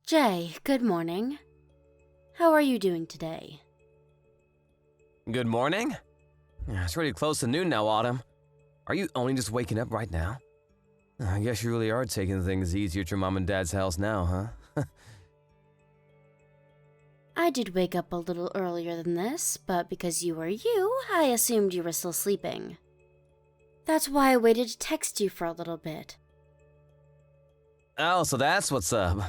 Jay, good morning. How are you doing today? Good morning? It's pretty close to noon now, Autumn. Are you only just waking up right now? I guess you really are taking things easy at your mom and dad's house now, huh? I did wake up a little earlier than this, but because you were you, I assumed you were still sleeping. That's why I waited to text you for a little bit. Oh, so that's what's up.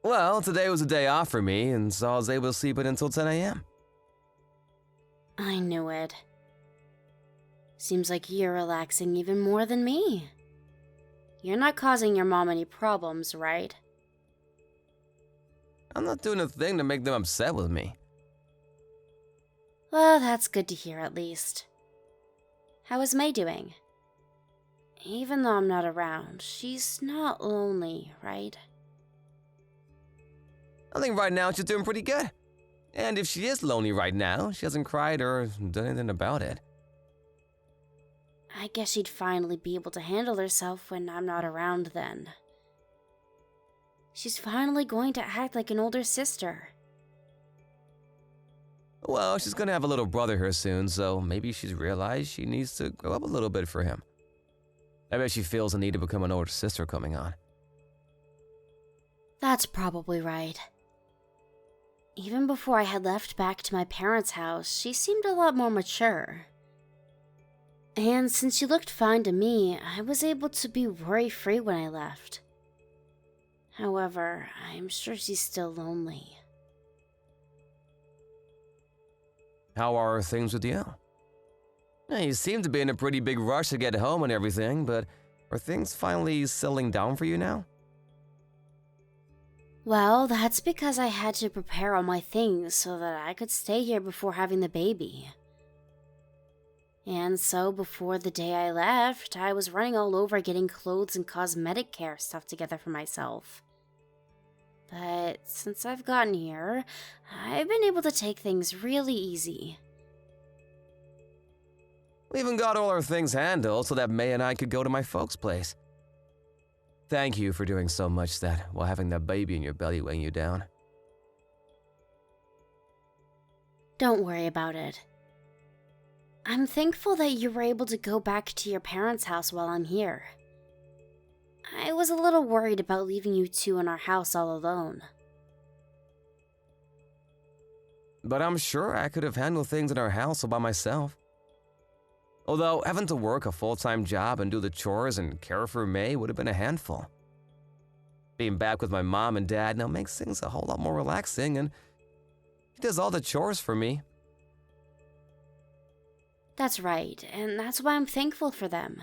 Well, today was a day off for me, and so I was able to sleep it until 10 a.m. I knew it. Seems like you're relaxing even more than me. You're not causing your mom any problems, right? I'm not doing a thing to make them upset with me. Well, that's good to hear at least. How is May doing? Even though I'm not around, she's not lonely, right? I think right now she's doing pretty good. And if she is lonely right now, she hasn't cried or done anything about it. I guess she'd finally be able to handle herself when I'm not around then. She's finally going to act like an older sister. Well, she's gonna have a little brother here soon, so maybe she's realized she needs to grow up a little bit for him. I bet she feels the need to become an older sister coming on. That's probably right. Even before I had left back to my parents' house, she seemed a lot more mature. And since she looked fine to me, I was able to be worry-free when I left. However, I'm sure she's still lonely. How are things with you? You seem to be in a pretty big rush to get home and everything, but are things finally settling down for you now? Well, that's because I had to prepare all my things so that I could stay here before having the baby. And so before the day I left, I was running all over getting clothes and cosmetic care stuff together for myself. But since I've gotten here, I've been able to take things really easy. We even got all our things handled so that May and I could go to my folks' place. Thank you for doing so much that while having that baby in your belly weighing you down. Don't worry about it. I'm thankful that you were able to go back to your parents' house while I'm here. I was a little worried about leaving you two in our house all alone. But I'm sure I could have handled things in our house all by myself. Although having to work a full-time job and do the chores and care for May would have been a handful. Being back with my mom and dad now makes things a whole lot more relaxing, and he does all the chores for me. That's right, and that's why I'm thankful for them.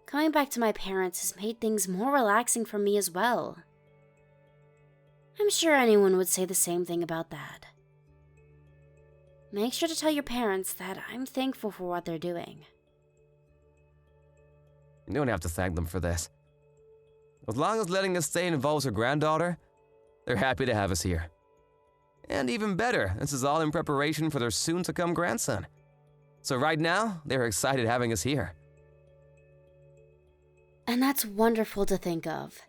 Coming back to my parents has made things more relaxing for me as well. I'm sure anyone would say the same thing about that. Make sure to tell your parents that I'm thankful for what they're doing. You don't have to thank them for this. As long as letting us stay involves her granddaughter, they're happy to have us here. And even better, this is all in preparation for their soon-to-come grandson. So right now, they're excited having us here. And that's wonderful to think of.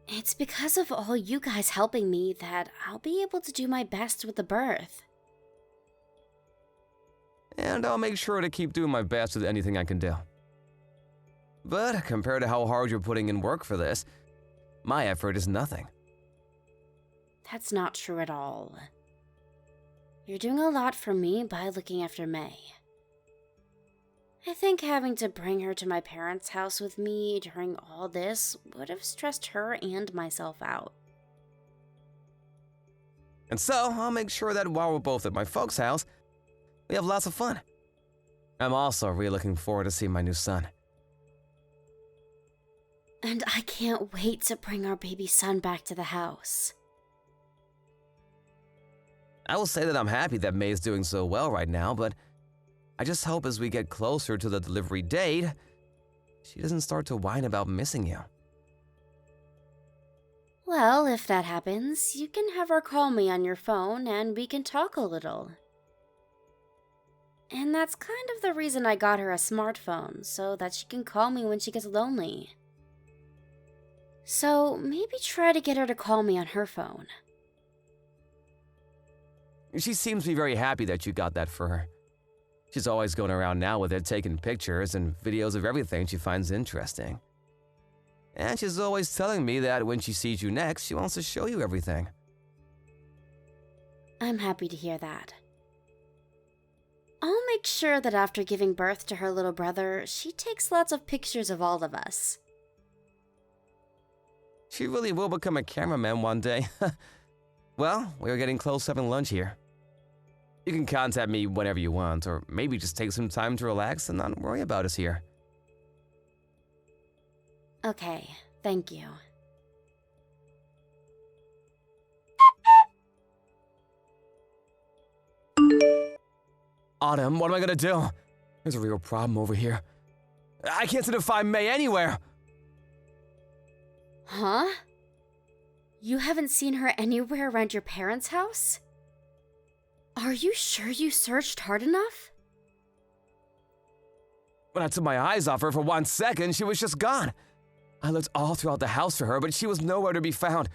It's because of all you guys helping me that I'll be able to do my best with the birth. And I'll make sure to keep doing my best with anything I can do. But compared to how hard you're putting in work for this, my effort is nothing. That's not true at all. You're doing a lot for me by looking after May. I think having to bring her to my parents' house with me during all this would have stressed her and myself out. And so, I'll make sure that while we're both at my folks' house, we have lots of fun. I'm also really looking forward to seeing my new son. And I can't wait to bring our baby son back to the house. I will say that I'm happy that May is doing so well right now, but I just hope as we get closer to the delivery date, she doesn't start to whine about missing you. Well, if that happens, you can have her call me on your phone and we can talk a little. And that's kind of the reason I got her a smartphone, so that she can call me when she gets lonely. So maybe try to get her to call me on her phone. She seems to be very happy that you got that for her. She's always going around now with it, taking pictures and videos of everything she finds interesting. And she's always telling me that when she sees you next, she wants to show you everything. I'm happy to hear that. I'll make sure that after giving birth to her little brother, she takes lots of pictures of all of us. She really will become a cameraman one day. Well, we're getting close to having lunch here. You can contact me whenever you want, or maybe just take some time to relax and not worry about us here. Okay, thank you. Autumn, what am I gonna do? There's a real problem over here. I can't seem to find May anywhere. Huh? You haven't seen her anywhere around your parents' house? Are you sure you searched hard enough? When I took my eyes off her for 1 second, she was just gone. I looked all throughout the house for her, but she was nowhere to be found.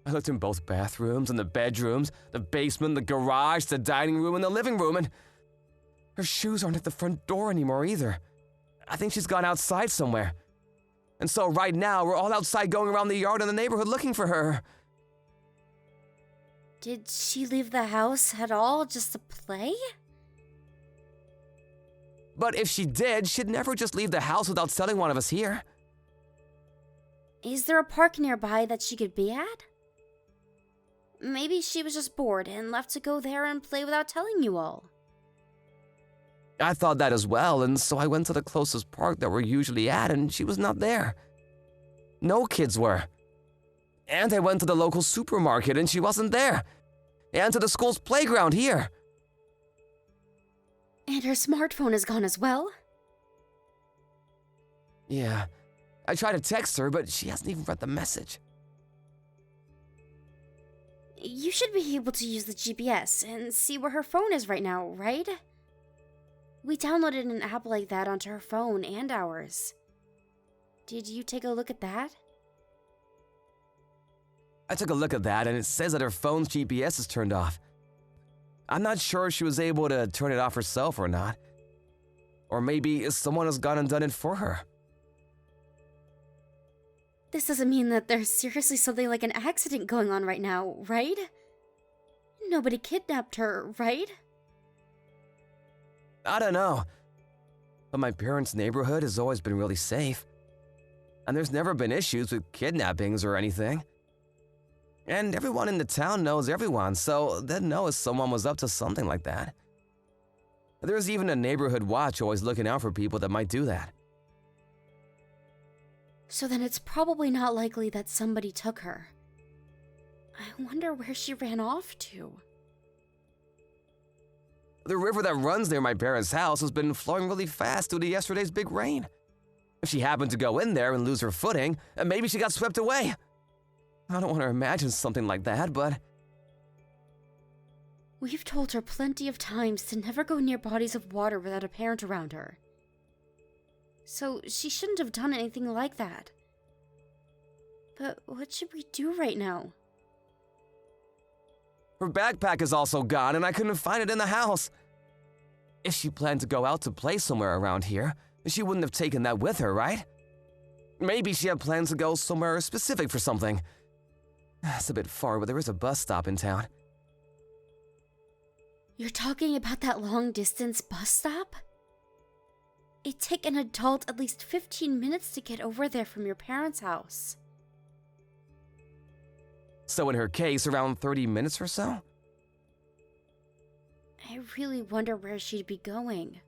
I looked in both bathrooms and the bedrooms, the basement, the garage, the dining room, and the living room, and her shoes aren't at the front door anymore either. I think she's gone outside somewhere. And so right now, we're all outside going around the yard in the neighborhood looking for her. Did she leave the house at all just to play? But if she did, she'd never just leave the house without telling one of us here. Is there a park nearby that she could be at? Maybe she was just bored and left to go there and play without telling you all. I thought that as well, and so I went to the closest park that we're usually at, and she was not there. No kids were. And I went to the local supermarket, and she wasn't there. And to the school's playground here. And her smartphone is gone as well? Yeah, I tried to text her, but she hasn't even read the message. You should be able to use the GPS and see where her phone is right now, right? We downloaded an app like that onto her phone and ours. Did you take a look at that? I took a look at that, and it says that her phone's GPS is turned off. I'm not sure if she was able to turn it off herself or not. Or maybe someone has gone and done it for her. This doesn't mean that there's seriously something like an accident going on right now, right? Nobody kidnapped her, right? I don't know. But my parents' neighborhood has always been really safe. And there's never been issues with kidnappings or anything. And everyone in the town knows everyone, so they'd know if someone was up to something like that. There's even a neighborhood watch always looking out for people that might do that. So then it's probably not likely that somebody took her. I wonder where she ran off to. The river that runs near my parents' house has been flowing really fast due to yesterday's big rain. If she happened to go in there and lose her footing, maybe she got swept away. I don't want to imagine something like that, but... We've told her plenty of times to never go near bodies of water without a parent around her. So she shouldn't have done anything like that. But what should we do right now? Her backpack is also gone, and I couldn't find it in the house. If she planned to go out to play somewhere around here, she wouldn't have taken that with her, right? Maybe she had plans to go somewhere specific for something. It's a bit far, but there is a bus stop in town. You're talking about that long-distance bus stop? It'd take an adult at least 15 minutes to get over there from your parents' house. So in her case, around 30 minutes or so? I really wonder where she'd be going.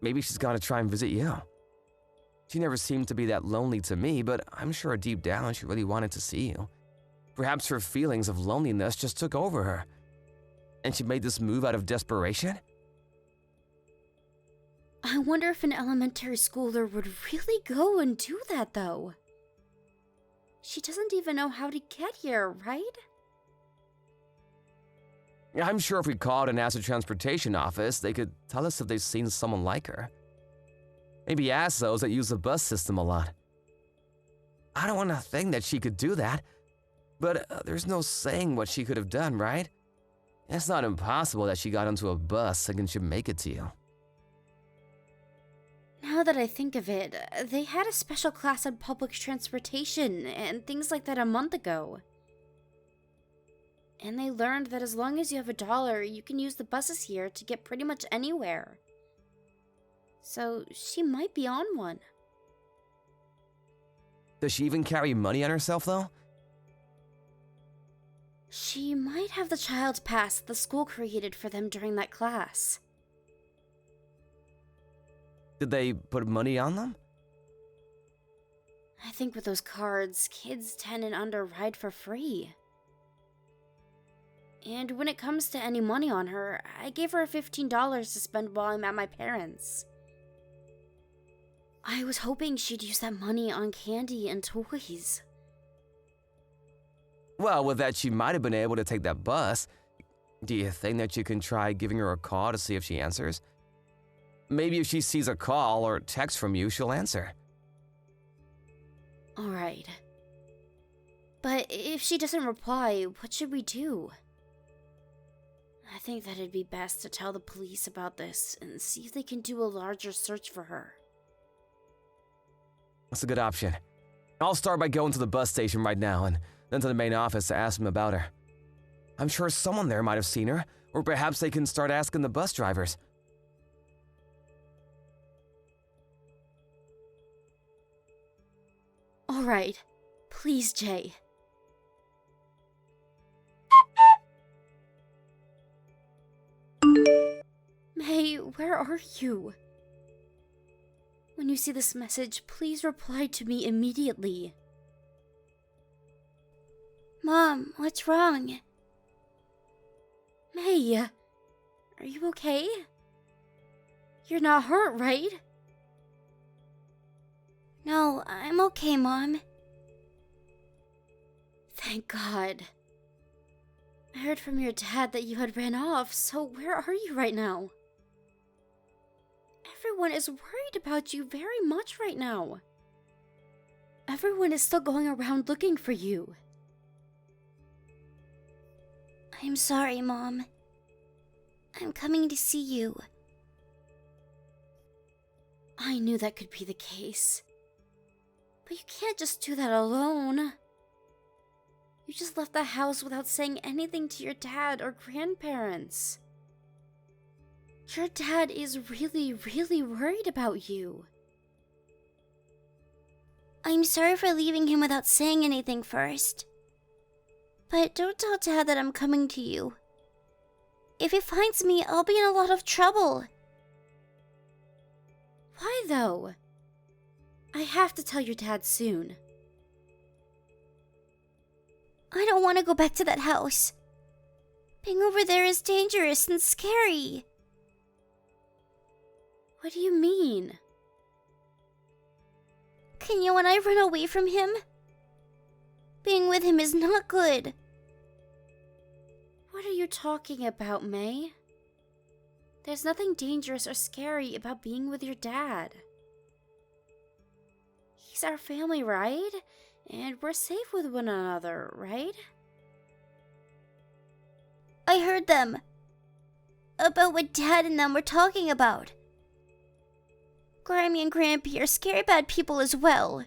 Maybe she's gonna try and visit you. She never seemed to be that lonely to me, but I'm sure deep down she really wanted to see you. Perhaps her feelings of loneliness just took over her. And she made this move out of desperation? I wonder if an elementary schooler would really go and do that, though. She doesn't even know how to get here, right? I'm sure if we called and asked the transportation office, they could tell us if they've seen someone like her. Maybe ask those that use the bus system a lot. I don't want to think that she could do that. But there's no saying what she could have done, right? It's not impossible that she got onto a bus thinking she'd make it to you. Now that I think of it, they had a special class on public transportation and things like that a month ago. And they learned that as long as you have $1, you can use the buses here to get pretty much anywhere. So she might be on one. Does she even carry money on herself, though? She might have the child pass the school created for them during that class. Did they put money on them? I think with those cards, kids 10 and under ride for free. And when it comes to any money on her, I gave her $15 to spend while I'm at my parents'. I was hoping she'd use that money on candy and toys. Well, with that, she might have been able to take that bus. Do you think that you can try giving her a call to see if she answers? Maybe if she sees a call or text from you, she'll answer. Alright. But if she doesn't reply, what should we do? I think that it'd be best to tell the police about this and see if they can do a larger search for her. That's a good option. I'll start by going to the bus station right now and then to the main office to ask them about her. I'm sure someone there might have seen her, or perhaps they can start asking the bus drivers. Alright. Please, Jay. May, where are you? When you see this message, please reply to me immediately. Mom, what's wrong? May, are you okay? You're not hurt, right? No, I'm okay, Mom. Thank God. I heard from your dad that you had ran off, so where are you right now? Everyone is worried about you very much right now. Everyone is still going around looking for you. I'm sorry, Mom. I'm coming to see you. I knew that could be the case. But you can't just do that alone. You just left the house without saying anything to your dad or grandparents. Your dad is really, really worried about you. I'm sorry for leaving him without saying anything first. But don't tell Dad that I'm coming to you. If he finds me, I'll be in a lot of trouble. Why though? I have to tell your dad soon. I don't want to go back to that house. Being over there is dangerous and scary. What do you mean? Kenya and I run away from him. Being with him is not good. What are you talking about, May? There's nothing dangerous or scary about being with your dad. He's our family, right? And we're safe with one another, right? I heard them. About what Dad and them were talking about. Grammy and Grampy are scary bad people as well.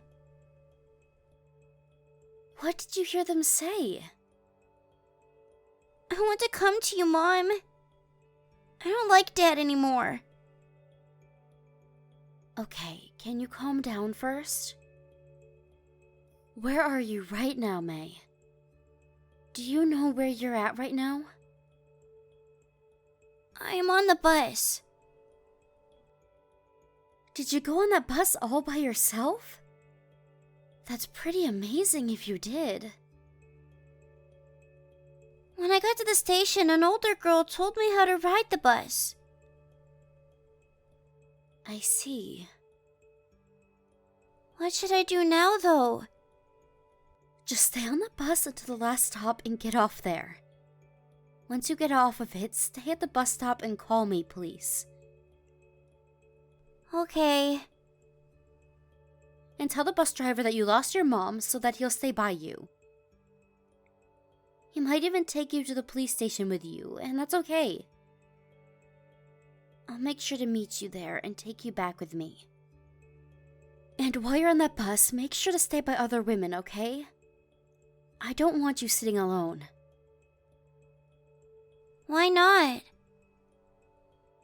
What did you hear them say? I want to come to you, Mom. I don't like Dad anymore. Okay, can you calm down first? Where are you right now, May? Do you know where you're at right now? I am on the bus. Did you go on that bus all by yourself? That's pretty amazing if you did. When I got to the station, an older girl told me how to ride the bus. I see. What should I do now, though? Just stay on the bus until the last stop and get off there. Once you get off of it, stay at the bus stop and call me, please. Okay. and tell the bus driver that you lost your mom so that he'll stay by you. He might even take you to the police station with you, and that's okay. I'll make sure to meet you there and take you back with me. And while you're on that bus, make sure to stay by other women, okay? I don't want you sitting alone. Why not?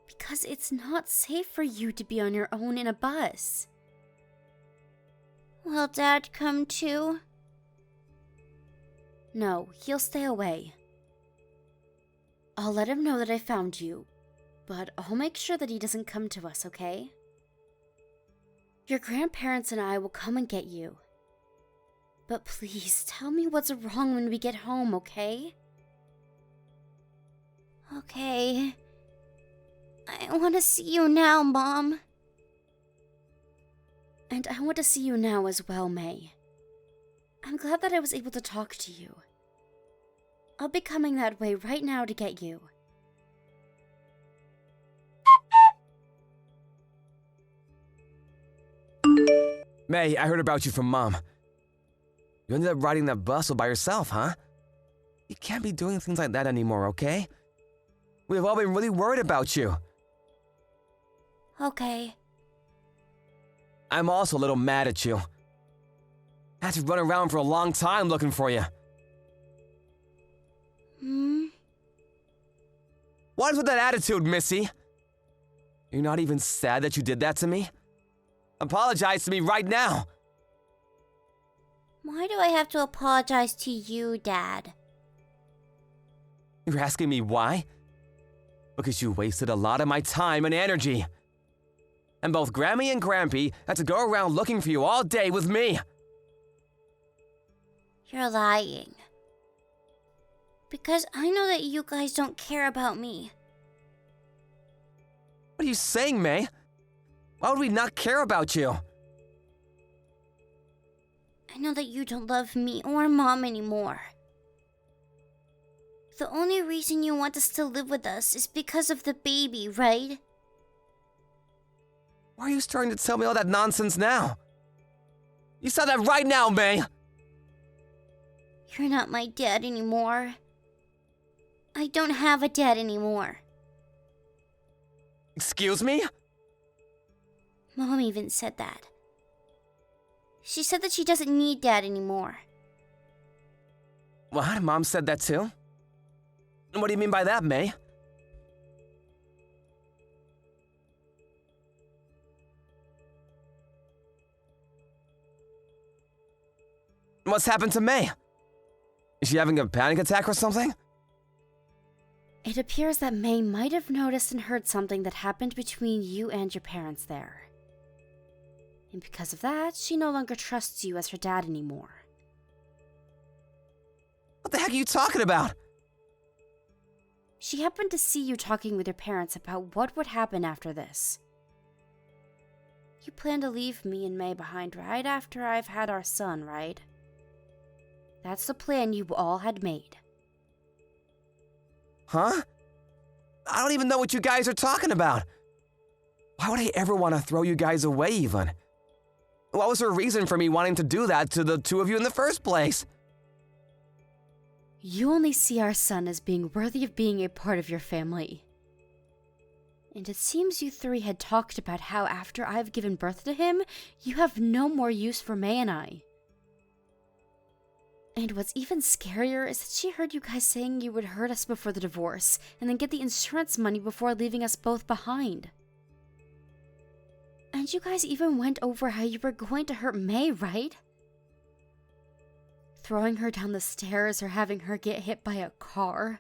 Because it's not safe for you to be on your own in a bus. Will Dad come too? No, he'll stay away. I'll let him know that I found you, but I'll make sure that he doesn't come to us, okay? Your grandparents and I will come and get you. But please, tell me what's wrong when we get home, okay? Okay. I want to see you now, Mom. And I want to see you now as well, May. I'm glad that I was able to talk to you. I'll be coming that way right now to get you. May, I heard about you from Mom. You ended up riding that bus all by yourself, huh? You can't be doing things like that anymore, okay? We've all been really worried about you. Okay. I'm also a little mad at you. I had to run around for a long time looking for you. What is with that attitude, Missy? You're not even sad that you did that to me? Apologize to me right now. Why do I have to apologize to you, Dad? You're asking me why? Because you wasted a lot of my time and energy. And both Grammy and Grampy had to go around looking for you all day with me. You're lying. Because I know that you guys don't care about me. What are you saying, May? Why would we not care about you? I know that you don't love me or Mom anymore. The only reason you want to still live with us is because of the baby, right? Why are you starting to tell me all that nonsense now? You said that right now, May! You're not my dad anymore. I don't have a dad anymore. Excuse me? Mom even said that. She said that she doesn't need Dad anymore. What? Mom said that too? What do you mean by that, May? What's happened to May? Is she having a panic attack or something? It appears that May might have noticed and heard something that happened between you and your parents there. And because of that, she no longer trusts you as her dad anymore. What the heck are you talking about? She happened to see you talking with your parents about what would happen after this. You plan to leave me and May behind right after I've had our son, right? That's the plan you all had made. Huh? I don't even know what you guys are talking about. Why would I ever want to throw you guys away even? What was her reason for me wanting to do that to the two of you in the first place? You only see our son as being worthy of being a part of your family. And it seems you three had talked about how after I've given birth to him, you have no more use for May and I. And what's even scarier is that she heard you guys saying you would hurt us before the divorce, and then get the insurance money before leaving us both behind. And you guys even went over how you were going to hurt May, right? Throwing her down the stairs or having her get hit by a car.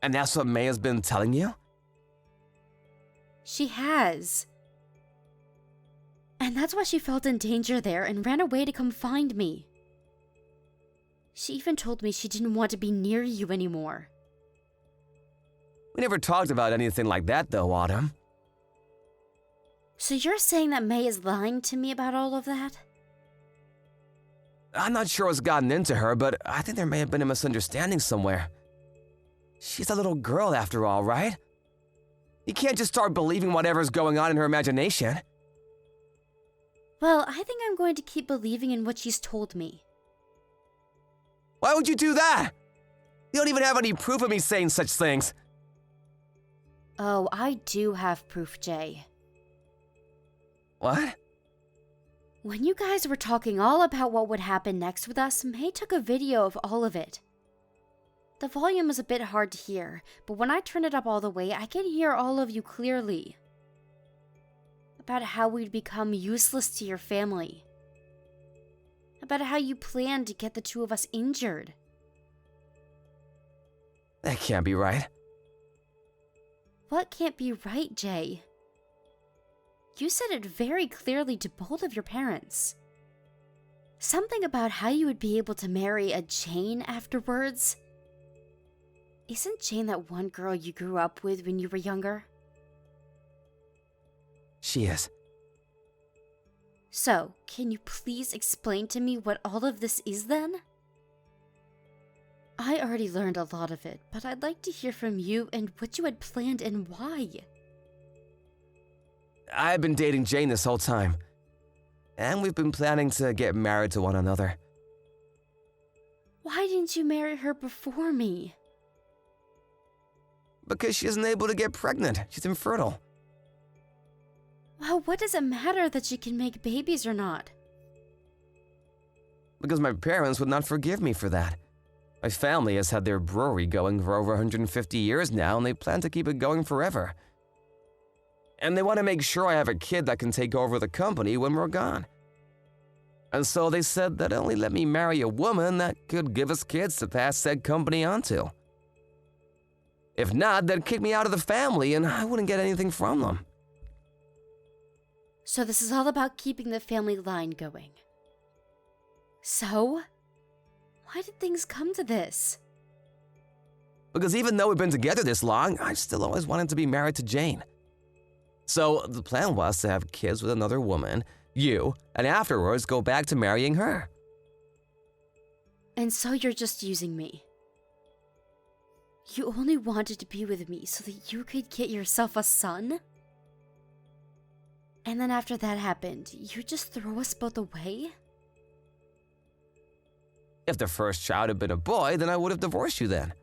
And that's what May has been telling you? She has. And that's why she felt in danger there and ran away to come find me. She even told me she didn't want to be near you anymore. We never talked about anything like that though, Autumn. So you're saying that May is lying to me about all of that? I'm not sure what's gotten into her, but I think there may have been a misunderstanding somewhere. She's a little girl after all, right? You can't just start believing whatever's going on in her imagination. Well, I think I'm going to keep believing in what she's told me. Why would you do that? You don't even have any proof of me saying such things. Oh, I do have proof, Jay. What? When you guys were talking all about what would happen next with us, May took a video of all of it. The volume is a bit hard to hear, but when I turn it up all the way, I can hear all of you clearly. About how we'd become useless to your family. About how you planned to get the two of us injured. That can't be right. What can't be right, Jay? You said it very clearly to both of your parents. Something about how you would be able to marry a Jane afterwards. Isn't Jane that one girl you grew up with when you were younger? She is. So, can you please explain to me what all of this is then? I already learned a lot of it, but I'd like to hear from you and what you had planned and why. I've been dating Jane this whole time. And we've been planning to get married to one another. Why didn't you marry her before me? Because she isn't able to get pregnant. She's infertile. Well, what does it matter that she can make babies or not? Because my parents would not forgive me for that. My family has had their brewery going for over 150 years now, and they plan to keep it going forever. And they want to make sure I have a kid that can take over the company when we're gone. And so they said that only let me marry a woman that could give us kids to pass said company on to. If not, they'd kick me out of the family and I wouldn't get anything from them. So this is all about keeping the family line going. So? Why did things come to this? Because even though we've been together this long, I still always wanted to be married to Jane. So the plan was to have kids with another woman, you, and afterwards go back to marrying her. And so you're just using me. You only wanted to be with me so that you could get yourself a son? And then after that happened, you just throw us both away? If the first child had been a boy, then I would have divorced you then.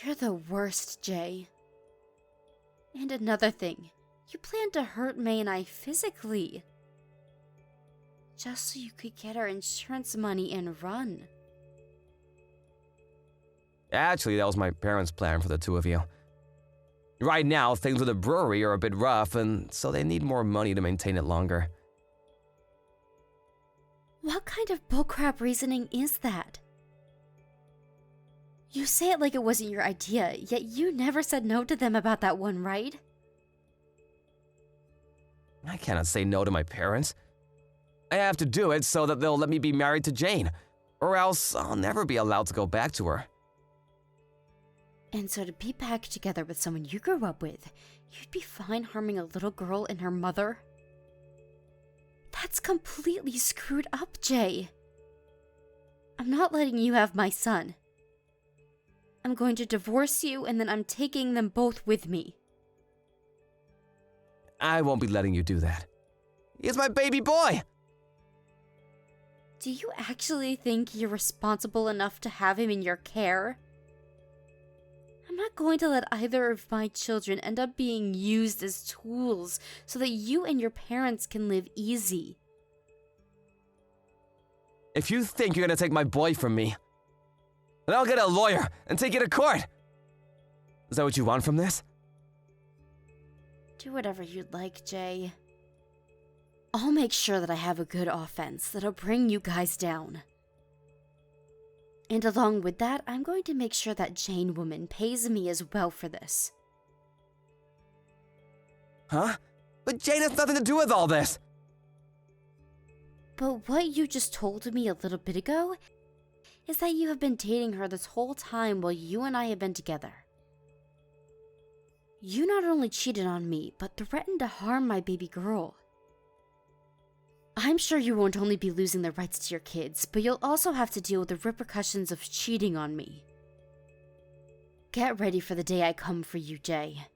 You're the worst, Jay. And another thing, you planned to hurt May and I physically. Just so you could get our insurance money and run. Actually, that was my parents' plan for the two of you. Right now, things with the brewery are a bit rough, and so they need more money to maintain it longer. What kind of bullcrap reasoning is that? You say it like it wasn't your idea, yet you never said no to them about that one, right? I cannot say no to my parents. I have to do it so that they'll let me be married to Jane, or else I'll never be allowed to go back to her. And so to be back together with someone you grew up with, you'd be fine harming a little girl and her mother? That's completely screwed up, Jay. I'm not letting you have my son. I'm going to divorce you, and then I'm taking them both with me. I won't be letting you do that. He's my baby boy! Do you actually think you're responsible enough to have him in your care? I'm not going to let either of my children end up being used as tools so that you and your parents can live easy. If you think you're gonna take my boy from me, then I'll get a lawyer and take you to court. Is that what you want from this? Do whatever you'd like, Jay. I'll make sure that I have a good offense that'll bring you guys down. And along with that, I'm going to make sure that Jane woman pays me as well for this. Huh? But Jane has nothing to do with all this! But what you just told me a little bit ago is that you have been dating her this whole time while you and I have been together. You not only cheated on me, but threatened to harm my baby girl. I'm sure you won't only be losing the rights to your kids, but you'll also have to deal with the repercussions of cheating on me. Get ready for the day I come for you, Jay.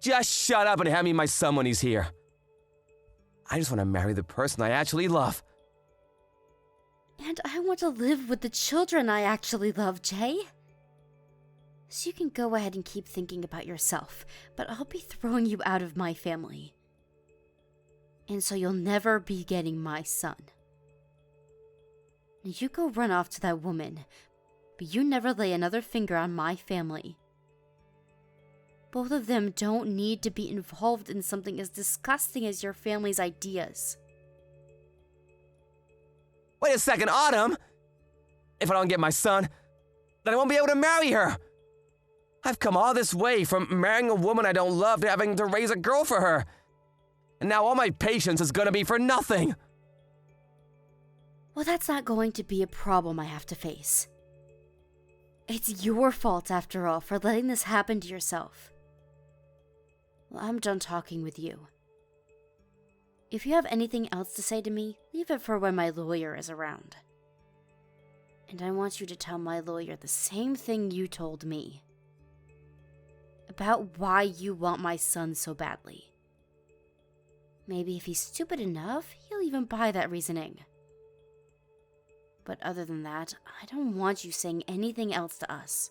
Just shut up and hand me my son when he's here. I just want to marry the person I actually love. And I want to live with the children I actually love, Jay. So you can go ahead and keep thinking about yourself, but I'll be throwing you out of my family. And so you'll never be getting my son. You go run off to that woman, but you never lay another finger on my family. Both of them don't need to be involved in something as disgusting as your family's ideas. Wait a second, Autumn! If I don't get my son, then I won't be able to marry her. I've come all this way from marrying a woman I don't love to having to raise a girl for her. And now all my patience is gonna be for nothing. Well, that's not going to be a problem I have to face. It's your fault, after all, for letting this happen to yourself. Well, I'm done talking with you. If you have anything else to say to me, leave it for when my lawyer is around. And I want you to tell my lawyer the same thing you told me. About why you want my son so badly. Maybe if he's stupid enough, he'll even buy that reasoning. But other than that, I don't want you saying anything else to us.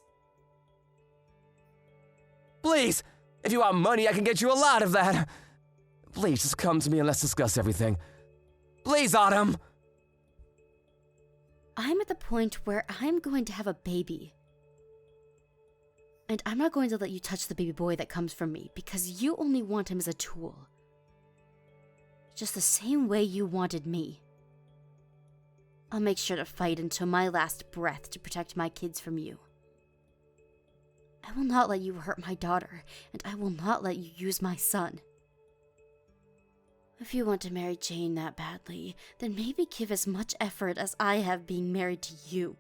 Please, if you want money, I can get you a lot of that. Please, just come to me and let's discuss everything. Please, Autumn! I'm at the point where I'm going to have a baby. And I'm not going to let you touch the baby boy that comes from me because you only want him as a tool. Just the same way you wanted me. I'll make sure to fight until my last breath to protect my kids from you. I will not let you hurt my daughter, and I will not let you use my son. If you want to marry Jane that badly, then maybe give as much effort as I have being married to you.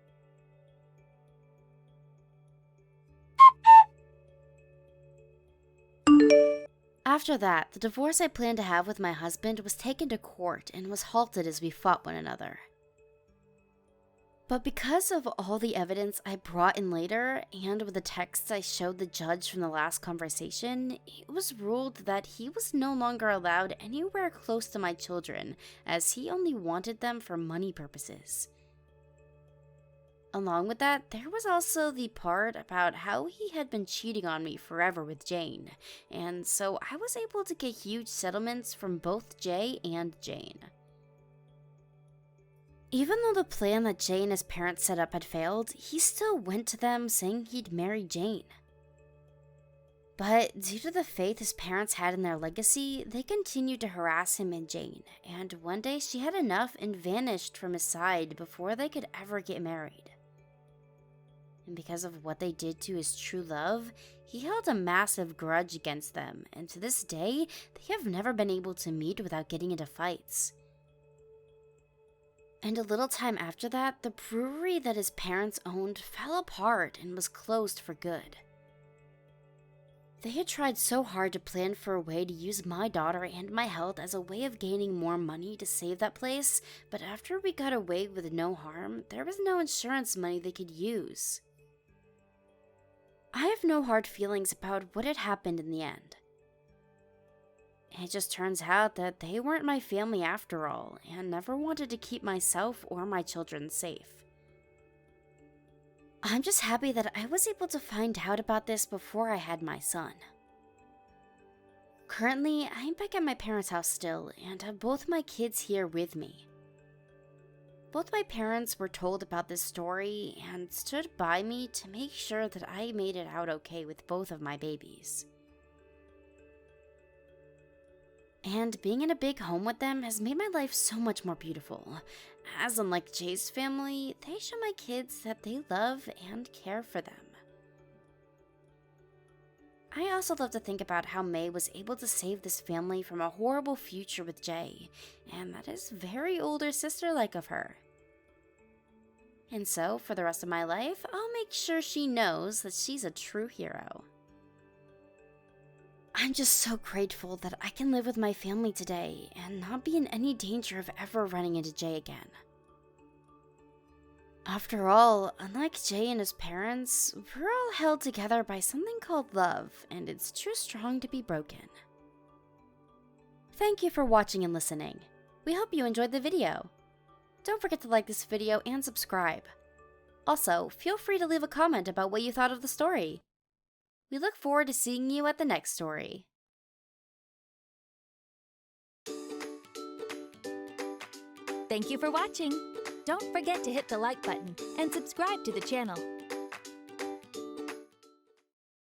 After that, the divorce I planned to have with my husband was taken to court and was halted as we fought one another. But because of all the evidence I brought in later, and with the texts I showed the judge from the last conversation, it was ruled that he was no longer allowed anywhere close to my children, as he only wanted them for money purposes. Along with that, there was also the part about how he had been cheating on me forever with Jane, and so I was able to get huge settlements from both Jay and Jane. Even though the plan that Jay and his parents set up had failed, he still went to them saying he'd marry Jane. But due to the faith his parents had in their legacy, they continued to harass him and Jane, and one day she had enough and vanished from his side before they could ever get married. And because of what they did to his true love, he held a massive grudge against them, and to this day, they have never been able to meet without getting into fights. And a little time after that, the brewery that his parents owned fell apart and was closed for good. They had tried so hard to plan for a way to use my daughter and my health as a way of gaining more money to save that place, but after we got away with no harm, there was no insurance money they could use. I have no hard feelings about what had happened in the end. It just turns out that they weren't my family after all, and never wanted to keep myself or my children safe. I'm just happy that I was able to find out about this before I had my son. Currently, I'm back at my parents' house still, and have both my kids here with me. Both my parents were told about this story and stood by me to make sure that I made it out okay with both of my babies. And being in a big home with them has made my life so much more beautiful, as unlike Jay's family, they show my kids that they love and care for them. I also love to think about how May was able to save this family from a horrible future with Jay, and that is very older sister-like of her. And so, for the rest of my life, I'll make sure she knows that she's a true hero. I'm just so grateful that I can live with my family today and not be in any danger of ever running into Jay again. After all, unlike Jay and his parents, we're all held together by something called love, and it's too strong to be broken. Thank you for watching and listening. We hope you enjoyed the video. Don't forget to like this video and subscribe. Also, feel free to leave a comment about what you thought of the story. We look forward to seeing you at the next story. Thank you for watching. Don't forget to hit the like button and subscribe to the channel.